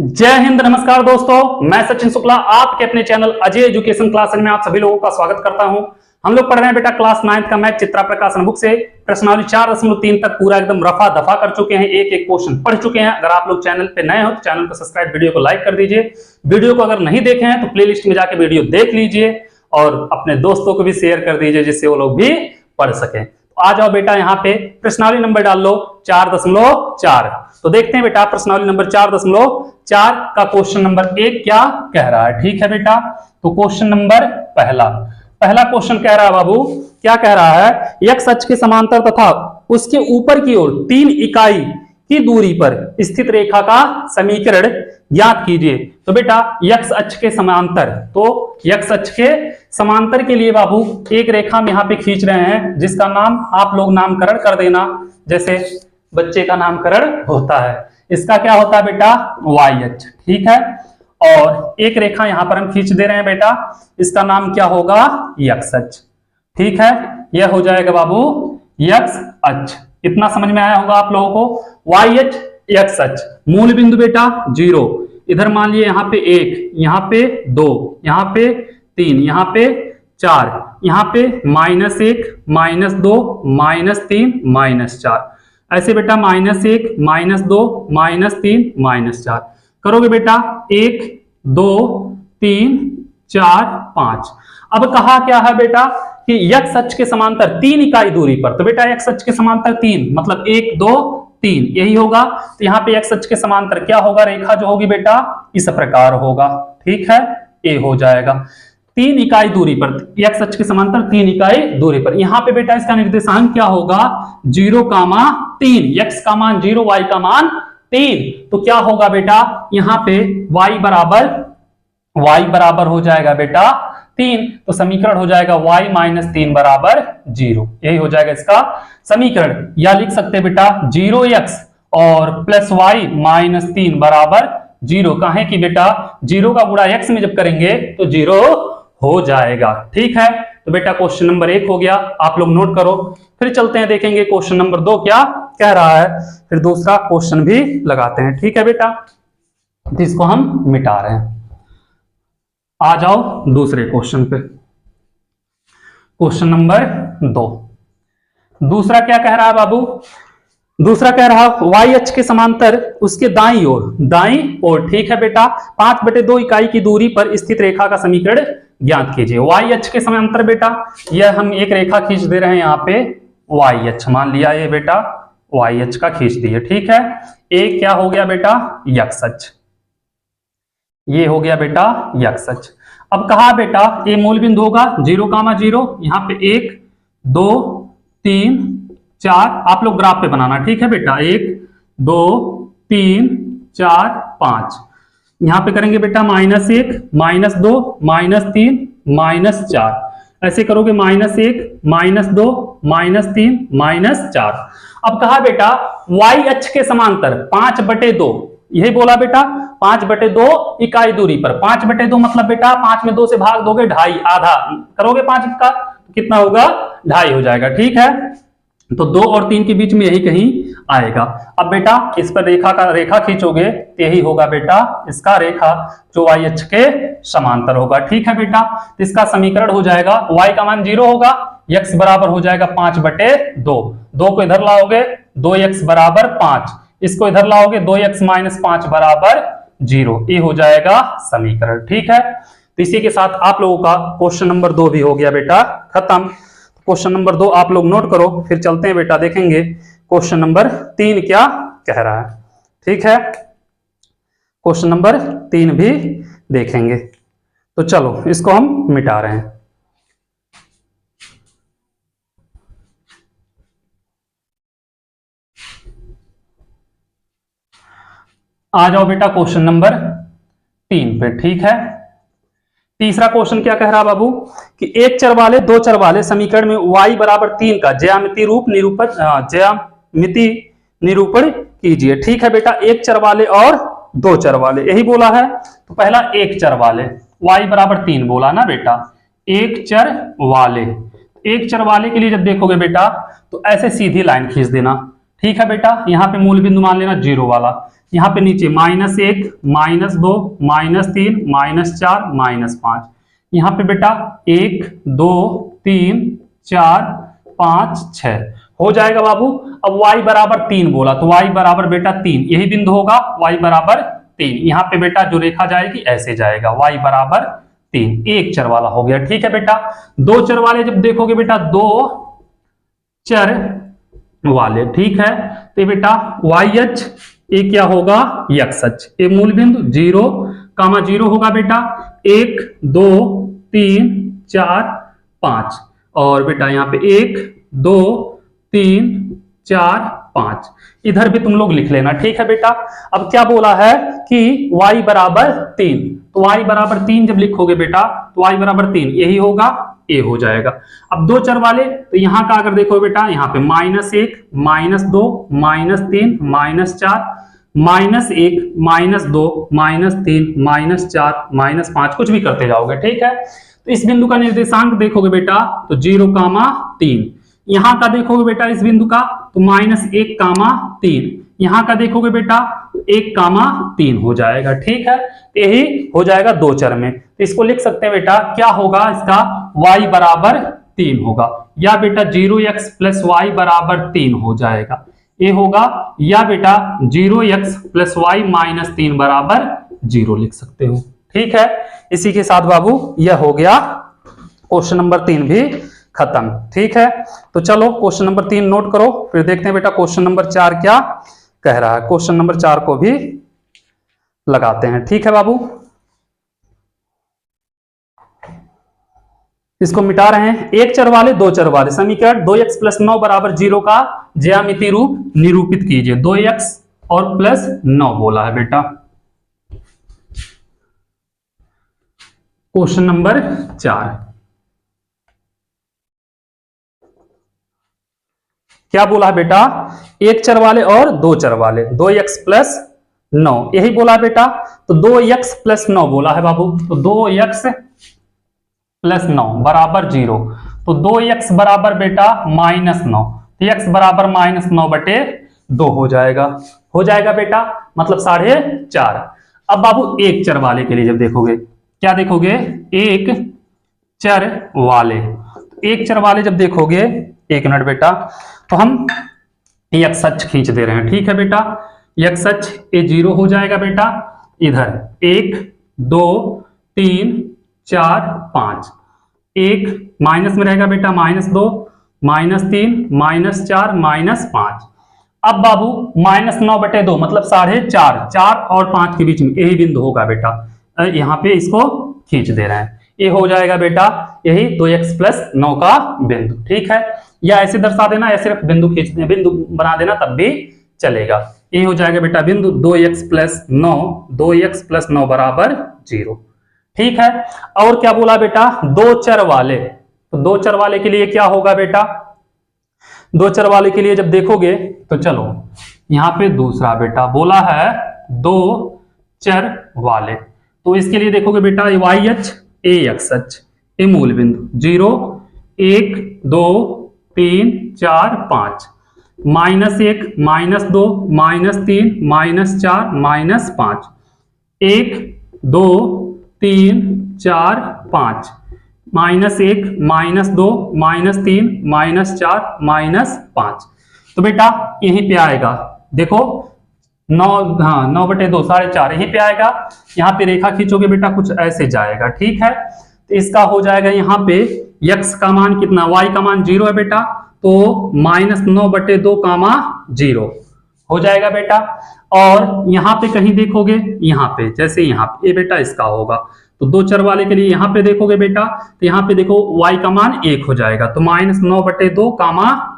जय हिंद, नमस्कार दोस्तों। मैं सचिन शुक्ला आपके अपने चैनल अजय एजुकेशन क्लासेस में आप सभी लोगों का स्वागत करता हूं। हम लोग पढ़ रहे हैं बेटा क्लास 9 का मैथ चित्रा प्रकाशन बुक से प्रश्नावली 4.3 तक पूरा एकदम रफा दफा कर चुके हैं, एक एक क्वेश्चन पढ़ चुके हैं। अगर आप लोग चैनल पे नए हो तो चैनल को सब्सक्राइब, वीडियो को लाइक कर दीजिए। वीडियो को अगर नहीं देखे हैं तो प्लेलिस्ट में जाके वीडियो देख लीजिए और अपने दोस्तों को भी शेयर कर दीजिए जिससे वो लोग भी पढ़ सकें। आ जाओ बेटा, यहाँ पे प्रश्नावली नंबर डाल लो 4.4। तो देखते हैं बेटा प्रश्नावली नंबर 4.4 का क्वेश्चन नंबर 1 क्या कह रहा है। ठीक है बेटा, तो क्वेश्चन नंबर पहला क्वेश्चन कह रहा है बाबू, क्या कह रहा है, x अक्ष के समांतर तथा उसके ऊपर की ओर 3 इकाई की दूरी पर स्थित रेखा का समीकरण ज्ञात कीजिए। तो बेटा x अक्ष के समांतर, तो x अक्ष के समांतर के लिए बाबू एक रेखा हम यहाँ पे खींच रहे हैं जिसका नाम आप लोग नामकरण कर देना, जैसे बच्चे का नामकरण होता है। इसका क्या होता है बेटा, y अक्ष। ठीक है, और एक रेखा यहां पर हम खींच दे रहे हैं बेटा, इसका नाम क्या होगा, x अक्ष। ठीक है, यह हो जाएगा बाबू x अक्ष। इतना समझ में आया होगा आप लोगों को। y अक्ष, x अक्ष, मूल बिंदु बेटा 0, इधर मान लिए यहाँ पे 1, यहाँ पे 2, यहाँ पे 3, यहाँ पे 4, यहाँ पे -1, -2, -3, -4, ऐसे बेटा -1, -2, -3, -4 करोगे बेटा 1, 2, 3, 4, 5। अब कहा क्या है बेटा कि x अक्ष के समांतर 3 इकाई दूरी पर, तो बेटा x अक्ष के समांतर 3 मतलब 1, 2, 3 यही होगा। तो यहाँ पे x अक्ष के समांतर क्या होगा, रेखा जो होगी बेटा इस प्रकार होगा। ठीक है, ए हो जाएगा 3 इकाई दूरी पर, x अक्ष के समांतर 3 इकाई दूरी पर। यहाँ पे बेटा इसका निर्देशांक क्या होगा, 0,3, x का मान 0, y का मान 3। तो क्या होगा बेटा, यहाँ पे y बराबर हो जाएगा बेटा 3, तो समीकरण हो जाएगा y - 3 बराबर 0। यही हो जाएगा इसका समीकरण। या लिख सकते हैं बेटा 0x और +y - 3 बराबर 0। कहें कि बेटा 0 का गुणा x में जब करेंगे तो 0 हो जाएगा। ठीक है, तो बेटा क्वेश्चन नंबर 1 हो गया, आप लोग नोट करो। फिर चलते हैं, देखेंगे क्वेश्चन नंबर 2 क्या कह रहा है, फिर दूसरा क्वेश्चन भी लगाते हैं। ठीक है बेटा, जिसको हम मिटा रहे हैं। आ जाओ दूसरे क्वेश्चन पे, क्वेश्चन नंबर 2। दूसरा क्या कह रहा है बाबू, दूसरा कह रहा y अक्ष के समांतर उसके दाईं ओर। ठीक है बेटा, 5/2 इकाई की दूरी पर स्थित रेखा का समीकरण ज्ञात कीजिए। y अक्ष के समांतर बेटा यह हम एक रेखा खींच दे रहे हैं, यहाँ पे y अक्ष मान लिया, ये बेटा y अक्ष का खींच दिए। ठीक है, एक क्या हो गया बेटा, x अक्ष, ये हो गया बेटा x अक्ष। अब कहा बेटा ये मूल बिंदु होगा 0,0, यहाँ पे 1, 2, 3, 4, आप लोग ग्राफ पे बनाना। ठीक है बेटा, 1, 2, 3, 4, 5, यहाँ पे करेंगे बेटा -1, -2, -3, -4, ऐसे करोगे -1, -2, -3, -4। अब कहा बेटा y अक्ष के समांतर 5/2, यही बोला बेटा 5/2 इकाई दूरी पर। 5/2 मतलब बेटा 5 में 2 से भाग दोगे 2.5, आधा करोगे 5 का कितना होगा, 2.5 हो जाएगा। ठीक है, तो 2 और 3 के बीच में यही कहीं आएगा। अब बेटा इस पर रेखा खींचोगे तो यही होगा बेटा इसका रेखा जो y अक्ष के समांतर होगा। ठीक है बेटा, तो इसका समीकरण हो जाएगा, y का मान 0 होगा, x बराबर हो जाएगा 5/2, 2 को इधर लाओगे 2x बराबर 5, इसको इधर लाओगे 2x - 5 बराबर 0, ये हो जाएगा समीकरण। ठीक है, तो इसी के साथ आप लोगों का क्वेश्चन नंबर 2 भी हो गया बेटा खत्म। क्वेश्चन नंबर 2 आप लोग नोट करो, फिर चलते हैं बेटा, देखेंगे क्वेश्चन नंबर 3 क्या कह रहा है। ठीक है, क्वेश्चन नंबर 3 भी देखेंगे। तो चलो इसको हम मिटा रहे हैं। आ जाओ बेटा क्वेश्चन नंबर 3 पे। ठीक है, तीसरा क्वेश्चन क्या कह रहा बाबू कि एक चर वाले 2 चर वाले समीकरण में y बराबर 3 का ज्यामिति निरूपण कीजिए। ठीक है बेटा, एक चर वाले और 2 चर वाले, यही बोला है। तो पहला एक चर वाले, y बराबर 3 बोला ना बेटा, एक चर वाले के लिए जब देखोगे बेटा तो ऐसे सीधी लाइन खींच देना। ठीक है बेटा, यहाँ पे मूल बिंदु मान लेना 0 वाला, यहाँ पे नीचे -1 -2 -3 -4 -5, यहाँ पे बेटा 1 2 3 4 5 6 हो जाएगा बाबू। अब y बराबर 3 बोला तो y बराबर बेटा 3 यही बिंदु होगा, y बराबर 3। यहाँ पे बेटा जो रेखा जाएगी ऐसे जाएगा, y बराबर 3, एक चर वाला हो गया। ठीक है बेटा, दो चर वाले जब देखोगे बेटा, दो चर वाले, ठीक है, तो बेटा YH ये क्या होगा, XH, ये मूल बिंदु 0, 0 होगा बेटा, 1 2 3 4 5, और बेटा यहाँ पे 1 2 3 4 5, इधर भी तुम लोग लिख लेना। ठीक है बेटा, अब क्या बोला है कि y बराबर 3, तो y बराबर 3 जब लिखोगे बेटा तो y बराबर 3 यही होगा, ए हो जाएगा। अब दो चर वाले, तो यहाँ का अगर देखो बेटा, यहाँ पे -1 -2 -3 -4 -1 -2 -3 -4 -5 कुछ भी करते जाओगे। ठीक है, तो इस बिंदु का निर्देशांक देखोगे बेटा तो 0, 3, यहाँ का देखोगे बेटा इस बिंदु का तो -1, 3, यहाँ का देखोगे बेटा 1, 3 हो जाएगा। ठीक है, यही हो जाएगा दो चर में, तो इसको लिख सकते हैं बेटा, क्या होगा इसका, y बराबर 3 होगा, या बेटा 0x प्लस y बराबर 3 हो जाएगा, ये होगा, या बेटा 0x प्लस y माइनस 3 बराबर 0 लिख सकते हो। ठीक है, इसी के साथ बाबू यह हो गया क्वेश्चन नंबर 3 भी खत्म। ठीक है, तो चलो क्वेश्चन नंबर 3 नोट करो, फिर देखते हैं बेटा क्वेश्चन नंबर 4 क्या कह रहा है। क्वेश्चन नंबर 4 को भी लगाते हैं। ठीक है बाबू, इसको मिटा रहे हैं। एक चर वाले दो चर वाले समीकरण 2x प्लस 9 बराबर 0 का ज्यामितीय रूप निरूपित कीजिए। 2x और प्लस 9 बोला है बेटा। क्वेश्चन नंबर 4 क्या बोला है बेटा, एक चर वाले और दो चर वाले, 2x प्लस 9 यही बोला है बेटा, तो 2x प्लस 9 बोला है बाबू, तो 2x प्लस 9 बराबर 0, तो 2x बराबर बेटा -9, तो x बराबर -9 बटे 2 हो जाएगा बेटा, मतलब 4.5। अब बाबू एक चर वाले के लिए जब देखोगे, क्या देखोगे, एक चर वाले, एक चर वाले जब देखोगे, एक मिनट बेटा, तो हम x अक्ष खींच दे रहे हैं। ठीक है बेटा, x अक्ष ये 0 हो जाएगा बेटा, इधर 1 2 3 4 5, 1 माइनस में रहेगा बेटा, -2 -3 -4 -5। अब बाबू -9 बटे 2 मतलब 4.5, 4 और 5 के बीच में यही बिंदु होगा बेटा, यहाँ पे इसको खींच दे रहे हैं, ये हो जाएगा बेटा यही 2x प्लस 9 का बिंदु। ठीक है, या ऐसे दर्शा देना या सिर्फ बिंदु खींच देना, बिंदु बना देना तब भी चलेगा। ये हो जाएगा बेटा बिंदु 2x प्लस 9, 2x प्लस 9 बराबर 0। ठीक है, और क्या बोला बेटा, दो चर वाले, तो दो चर वाले के लिए क्या होगा बेटा, दो चर वाले के लिए जब देखोगे तो चलो यहाँ पे दूसरा बेटा बोला है दो चर वाले, तो इसके लिए देखोगे बेटा YH AXH ये मूल बिंदु 0 1 2 3 4 5, -1 -2 -3 -4 -5, 1 2 3 4 5, -1 -2 -3 -4 -5, तो बेटा यहीं पे आएगा, देखो 9, हाँ 9 बटे 2 4.5 यहीं पे आएगा। यहाँ पे रेखा खींचोगे बेटा कुछ ऐसे जाएगा। ठीक है, तो इसका हो जाएगा यहाँ पे x का मान कितना, y का मान 0 है बेटा, तो -9 बटे 2 0 हो जाएगा बेटा। और यहाँ पे कहीं देखोगे, यहाँ पे जैसे यहाँ पे ये बेटा इसका होगा, तो दो चर वाले के लिए यहाँ पे देखोगे बेटा, तो यहाँ पे देखो y का मान 1 हो जाएगा, तो -9 बटे 2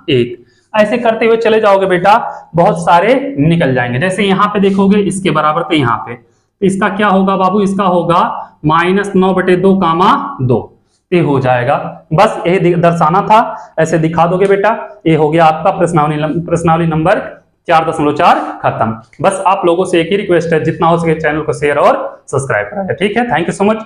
1। ऐसे करते हुए चले जाओगे बेटा, बहुत सारे निकल जाएंगे। जैसे यहाँ पे देखोगे इसके बराबर, तो यहाँ पे तो इसका क्या होगा बाबू, इसका होगा -9 बटे 2 2, ये हो जाएगा। बस यही दर्शाना था, ऐसे दिखा दोगे बेटा, ये हो गया आपका प्रश्नावली नंबर 4.4 खत्म। बस आप लोगों से एक ही रिक्वेस्ट है, जितना हो सके चैनल को शेयर और सब्सक्राइब कराएं। ठीक है, थैंक यू सो मच।